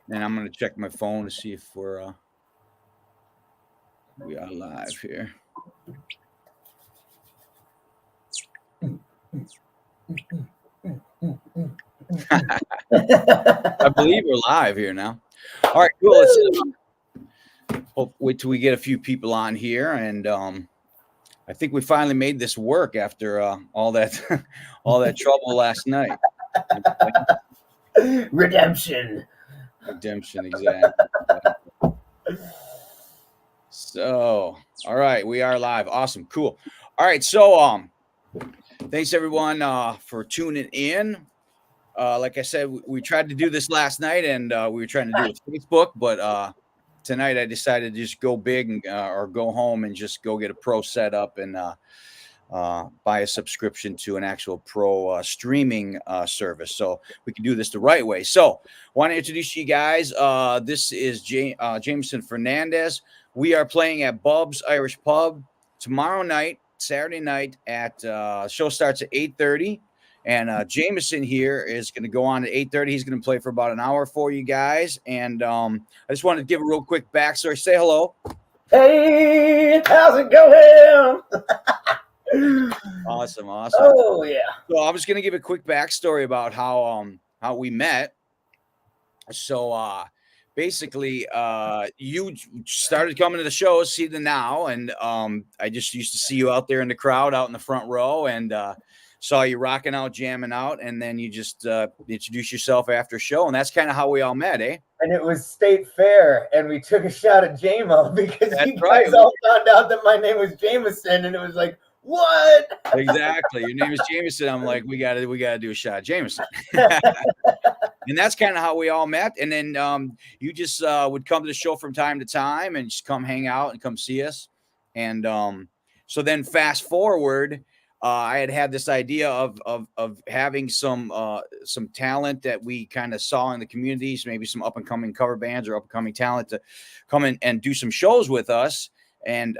And I'm gonna check my phone to see if we are live here. I believe we're live here now. All right, cool. Let's wait till we get a few people on here, and I think we finally made this work after all that all that trouble last night. Redemption. Exactly. So, all right, we are live. Awesome, cool. All right, so thanks everyone for tuning in. Like I said, we tried to do this last night, and we were trying to do it with Facebook, but tonight I decided to just go big and, or go home and just go get a pro setup and buy a subscription to an actual pro streaming service, so we can do this the right way. So, want to introduce you guys. This is Jamison Fernandez. We are playing at Bub's Irish Pub tomorrow night, Saturday night. At show starts at 8:30. And Jamison here is going to go on at 8:30. He's going to play for about an hour for you guys. And I just wanted to give a real quick backstory. Say hello. Hey, how's it going? Awesome. Oh yeah. So I was going to give a quick backstory about how we met. So basically, you started coming to the shows, see the now, and I just used to see you out there in the crowd, out in the front row, and saw you rocking out, jamming out, and then you just introduced yourself after show, and that's kind of how we all met, eh? And it was State Fair, and we took a shot at JMO because That's you right. guys all found out that my name was Jamison, and it was like, what? Exactly. Your name is Jamison. I'm like, we gotta do a shot, Jamison. And that's kind of how we all met. And then you just would come to the show from time to time and just come hang out and come see us. And so then fast forward, I had this idea of having some talent that we kind of saw in the communities, maybe some up and coming cover bands or up and coming talent to come in and do some shows with us. And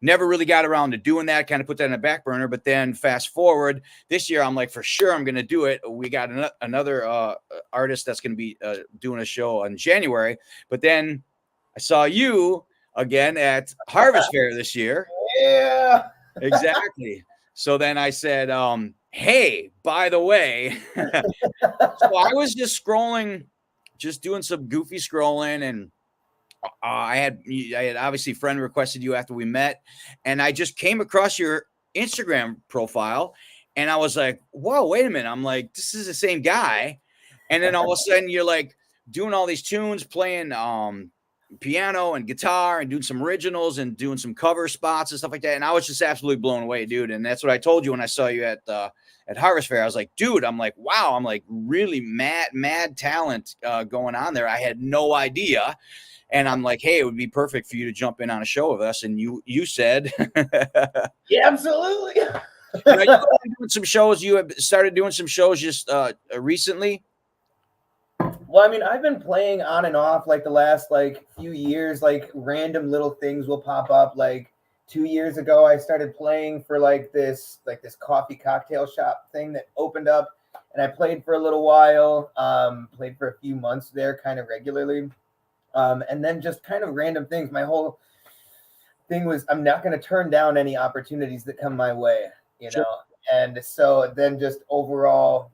never really got around to doing that, kind of put that in the back burner. But then fast forward this year, I'm like, for sure, I'm going to do it. We got another artist that's going to be doing a show in January. But then I saw you again at Harvest Fair this year. Yeah. Exactly. So then I said, hey, by the way, so I was just scrolling, just doing some goofy scrolling, and I had obviously friend requested you after we met, and I just came across your Instagram profile, and I was like, whoa, wait a minute. I'm like, this is the same guy. And then all of a sudden you're like doing all these tunes, playing piano and guitar and doing some originals and doing some cover spots and stuff like that. And I was just absolutely blown away, dude. And that's what I told you when I saw you at Harvest Fair. I was like, dude, I'm like, wow, I'm like really mad talent going on there. I had no idea. And I'm like, hey, it would be perfect for you to jump in on a show with us. And you said, yeah, absolutely. You've been doing some shows. You have started doing some shows just recently. Well, I mean, I've been playing on and off like the last like few years. Like random little things will pop up. Like 2 years ago, I started playing for like this coffee cocktail shop thing that opened up, and I played for a little while. Played for a few months there, kind of regularly. And then just kind of random things. My whole thing was I'm not going to turn down any opportunities that come my way, you know? And so then just overall,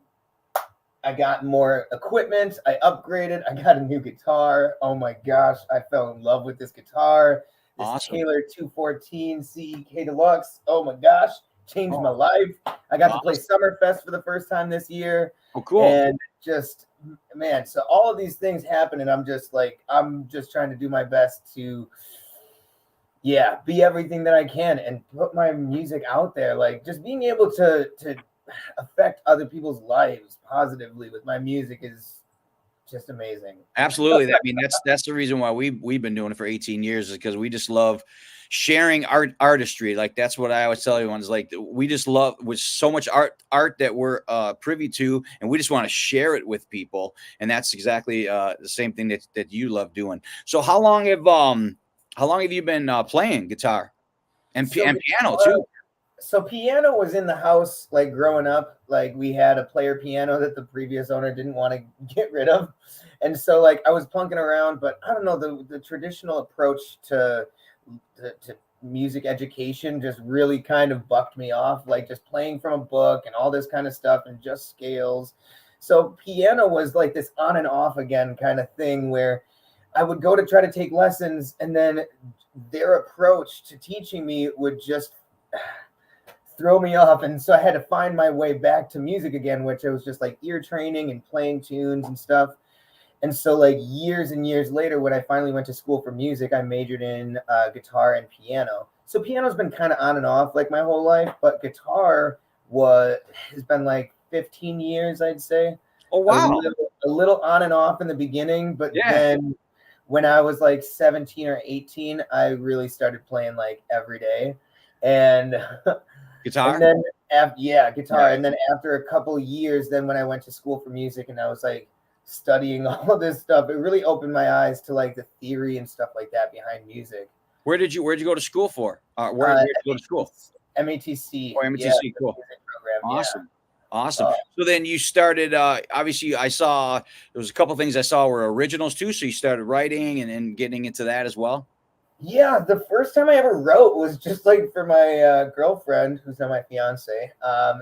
I got more equipment. I upgraded. I got a new guitar. Oh my gosh. I fell in love with this guitar. This Awesome. Taylor 214 CEK Deluxe. Oh my gosh. Changed my life. I got to play Summerfest for the first time this year. Oh, cool. And just, man, so all of these things happen, and I'm just trying to do my best to, be everything that I can and put my music out there. Like just being able to affect other people's lives positively with my music is just amazing. Absolutely. I mean, that's the reason why we've been doing it for 18 years, is because we just love sharing artistry. Like that's what I always tell everyone, is like we just love with so much art that we're privy to, and we just want to share it with people. And that's exactly the same thing that you love doing. So how long have you been playing guitar and piano too? So piano was in the house like growing up. Like we had a player piano that the previous owner didn't want to get rid of, And so like I was plunking around, but I don't know, the traditional approach to music education just really kind of bucked me off, like just playing from a book and all this kind of stuff and just scales. So piano was like this on and off again kind of thing where I would go to try to take lessons, and then their approach to teaching me would just throw me off. And so I had to find my way back to music again, which I was just like ear training and playing tunes and stuff. And so like years and years later, when I finally went to school for music, I majored in guitar and piano. So piano's been kind of on and off like my whole life, but guitar has been like 15 years, I'd say. Oh, wow. A little on and off in the beginning, but then when I was like 17 or 18, I really started playing like every day. And guitar? And then guitar. Right. And then after a couple of years, then when I went to school for music and I was like studying all of this stuff, it really opened my eyes to like the theory and stuff like that behind music. Where'd you go to school for? Where'd you go to school? MATC. Oh, MATC, cool. Program, awesome. Awesome. So then you started, obviously I saw, there was a couple things I saw were originals too. So you started writing and getting into that as well. Yeah, the first time I ever wrote was just like for my girlfriend, who's now my fiance,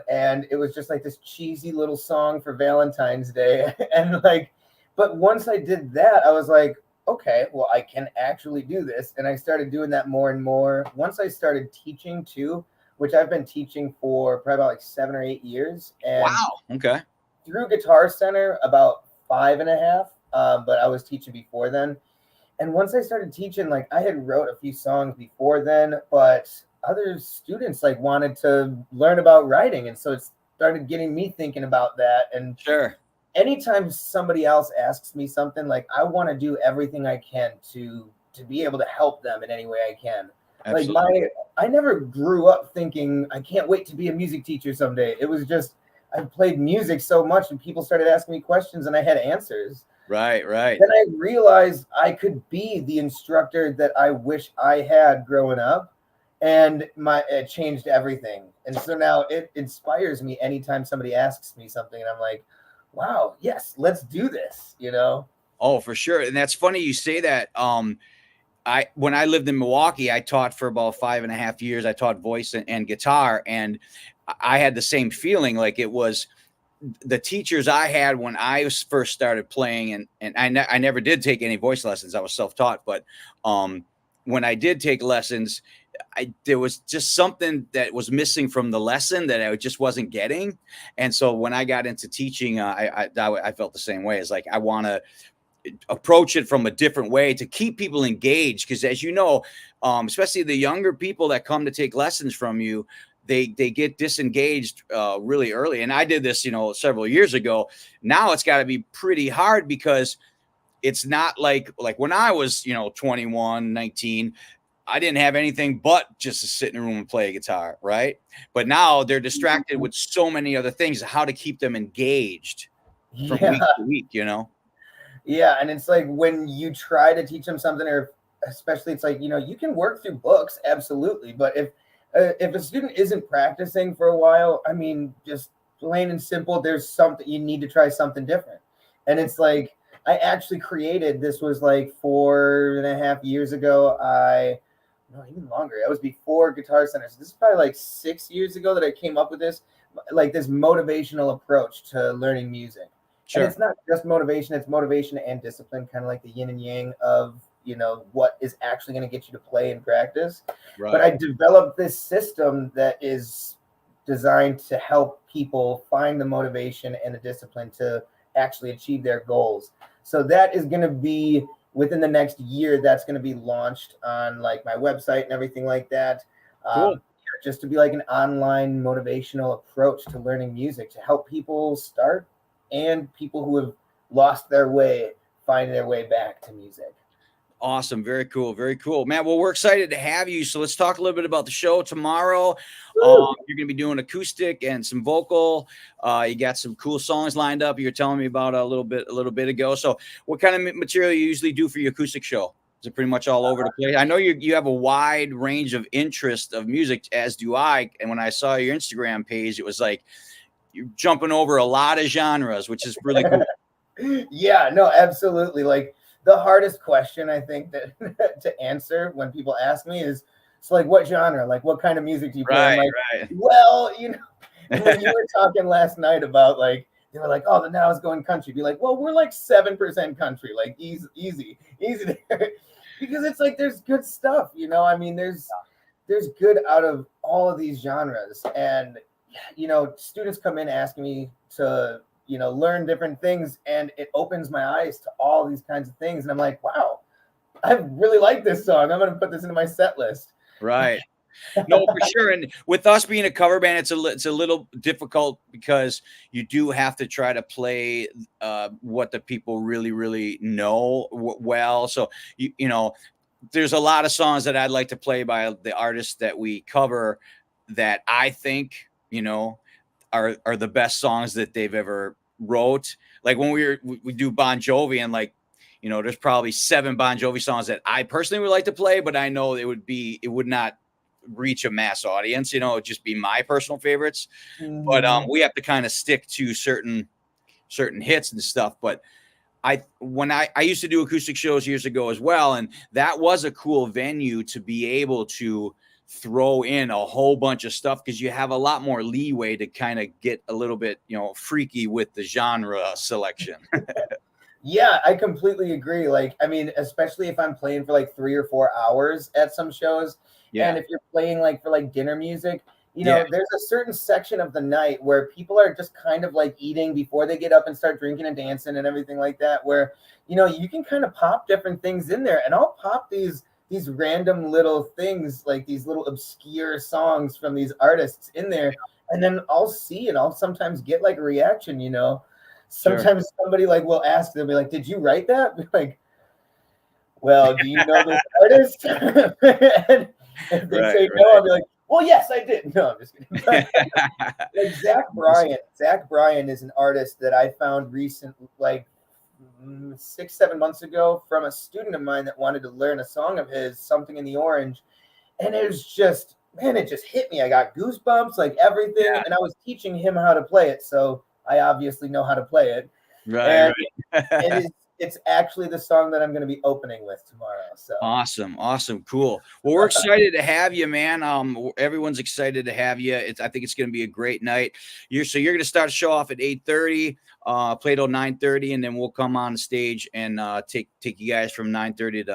and it was just like this cheesy little song for Valentine's Day. And like, but once I did that, I was like, okay, well, I can actually do this. And I started doing that more and more. Once I started teaching too, which I've been teaching for probably about like 7 or 8 years. And wow. Okay. Through Guitar Center, about 5.5, but I was teaching before then. And once I started teaching, like I had wrote a few songs before then, but other students like wanted to learn about writing. And so it started getting me thinking about that. And sure, anytime somebody else asks me something, like I want to do everything I can to be able to help them in any way I can. Absolutely. Like I never grew up thinking I can't wait to be a music teacher someday. It was just I played music so much and people started asking me questions and I had answers. Right. Then I realized I could be the instructor that I wish I had growing up, and it changed everything. And so now it inspires me anytime somebody asks me something, and I'm like, wow, yes, let's do this, you know? Oh, for sure. And that's funny you say that. When I lived in Milwaukee, I taught for about 5.5 years. I taught voice and guitar, and I had the same feeling. Like it was the teachers I had when I first started playing, and I never did take any voice lessons. I was self-taught, but when I did take lessons, there was just something that was missing from the lesson that I just wasn't getting. And so when I got into teaching, I felt the same way. It's like I want to approach it from a different way to keep people engaged, because as you know, especially the younger people that come to take lessons from you, they get disengaged really early. And I did this, several years ago. Now it's got to be pretty hard, because it's not like when I was, 21, 19, I didn't have anything but just to sit in a room and play a guitar. Right. But now they're distracted with so many other things, how to keep them engaged from week to week, Yeah. And it's like when you try to teach them something, or especially it's like, you can work through books. Absolutely. But if a student isn't practicing for a while, I mean, just plain and simple, there's something you need to try something different. And it's like, I actually created, this was like 4.5 years ago. No, even longer. It was before Guitar Center. So this is probably like 6 years ago that I came up with this motivational approach to learning music. Sure. And it's not just motivation, it's motivation and discipline, kind of like the yin and yang of, what is actually going to get you to play and practice. Right. But I developed this system that is designed to help people find the motivation and the discipline to actually achieve their goals. So that is going to be within the next year. That's going to be launched on like my website and everything like that. Cool. Just to be like an online motivational approach to learning music, to help people start and people who have lost their way find their way back to music. Awesome. Very cool. Very cool, man. Well, we're excited to have you. So let's talk a little bit about the show tomorrow. You're going to be doing acoustic and some vocal. You got some cool songs lined up. You're telling me about a little bit ago. So what kind of material you usually do for your acoustic show? Is it pretty much all over the place? I know you have a wide range of interest of music, as do I. And when I saw your Instagram page, it was like you're jumping over a lot of genres, which is really cool. Yeah, no, absolutely. Like the hardest question I think that to answer when people ask me is, so like what genre? Like what kind of music do you play? I'm Right, like, right. well, when you were talking last night about like they were like, oh, the now is going country. Be like, well, we're like 7% country, like easy there. Because it's like there's good stuff, I mean, there's good out of all of these genres. And students come in asking me to learn different things, and it opens my eyes to all these kinds of things. And I'm like, wow, I really like this song. I'm going to put this into my set list. Right. No, for sure. And with us being a cover band, it's a little difficult because you do have to try to play what the people really, really know well. So there's a lot of songs that I'd like to play by the artists that we cover that I think are the best songs that they've ever wrote. Like when we do Bon Jovi, and like there's probably 7 Bon Jovi songs that I personally would like to play, but I know it would not reach a mass audience. It'd just be my personal favorites. But we have to kind of stick to certain hits and stuff. But when I used to do acoustic shows years ago as well, and that was a cool venue to be able to throw in a whole bunch of stuff, because you have a lot more leeway to kind of get a little bit freaky with the genre selection. Yeah, I completely agree. Like, I mean, especially if I'm playing for like 3 or 4 hours at some shows, and if you're playing like for like dinner music, there's a certain section of the night where people are just kind of like eating before they get up and start drinking and dancing and everything like that, where you can kind of pop different things in there. And I'll pop these random little things, like these little obscure songs from these artists in there, and then I'll see, and I'll sometimes get like a reaction. Sometimes somebody like will ask, they'll be like, did you write that? Be like, well, do you know this artist? And if they say no, I'll be like, well, yes, I did. No, I'm just kidding. Like Zach Bryan is an artist that I found like 6-7 months ago from a student of mine that wanted to learn a song of his, Something in the Orange. And it was just, man, it just hit me. I got goosebumps, like everything. Yeah. And I was teaching him how to play it, so I obviously know how to play it. Right. It's actually the song that I'm going to be opening with tomorrow. So awesome, cool. Well, we're excited to have you, man. Everyone's excited to have you. I think it's going to be a great night. You're going to start the show off at 8:30, play till 9:30, and then we'll come on the stage and take you guys from 9:30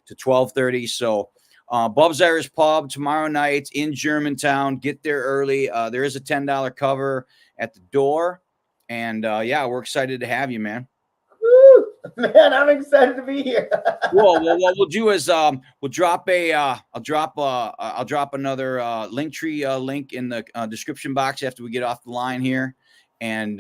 to 12:30. So. Bub's Irish Pub tomorrow night in Germantown. Get there early. There is a $10 cover at the door, and we're excited to have you, man. Woo! Man, I'm excited to be here. Well, what we'll do is I'll drop another Linktree link in the description box after we get off the line here. And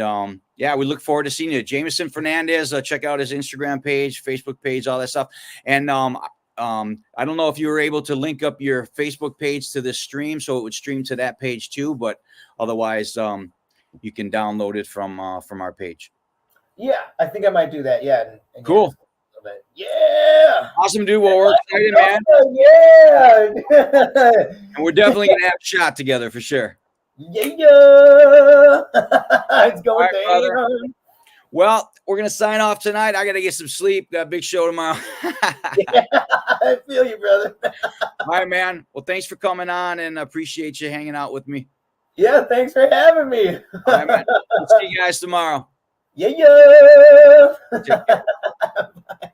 we look forward to seeing you. Jamison Fernandez, check out his Instagram page, Facebook page, all that stuff. And I don't know if you were able to link up your Facebook page to this stream, so it would stream to that page too, but otherwise you can download it from our page. Yeah, I think I might do that. Yeah. And cool. Yeah. Awesome, dude. Well, we're excited, man. Yeah. And we're definitely going to have a shot together for sure. Yeah. It's going down. Well, we're going to sign off tonight. I got to get some sleep. Got a big show tomorrow. Yeah, I feel you, brother. All right, man. Well, thanks for coming on, and I appreciate you hanging out with me. Yeah, thanks for having me. All right, man. We'll see you guys tomorrow. Yeah. Bye.